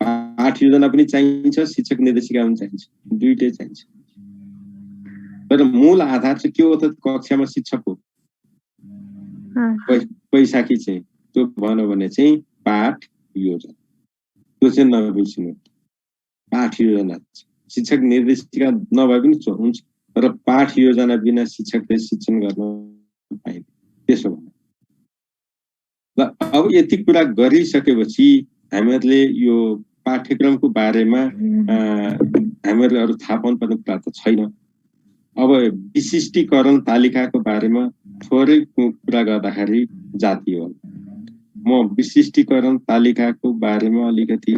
पाठ योजना पनि चाहिन्छ, शिक्षक निर्देशिका पनि चाहिन्छ, दुईटै चाहिन्छ। तर मूल आधार चाहिँ के हो त? कक्षामा शिक्षक हो, पैसा कि चाहिँ त्यो भन्यो भने चाहिँ पाठ योजना, त्यो चाहिँ नबिर्सिनु। पाठ योजना शिक्षक निर्देशिका नभए पनि हुन्छ, तर पाठ योजना बिना शिक्षकले शिक्षण गर्न पाइँदैन। त्यसो भने ल अब यति कुरा गरिसकेपछि हामीहरूले यो पाठ्यक्रमको बारेमा हामीहरूले अरू थाहा पाउनुपर्ने कुरा त छैन। अब विशिष्टीकरण तालिकाको बारेमा थोरै कुरा गर्दाखेरि जाती हो। म विशिष्टीकरण तालिकाको बारेमा अलिकति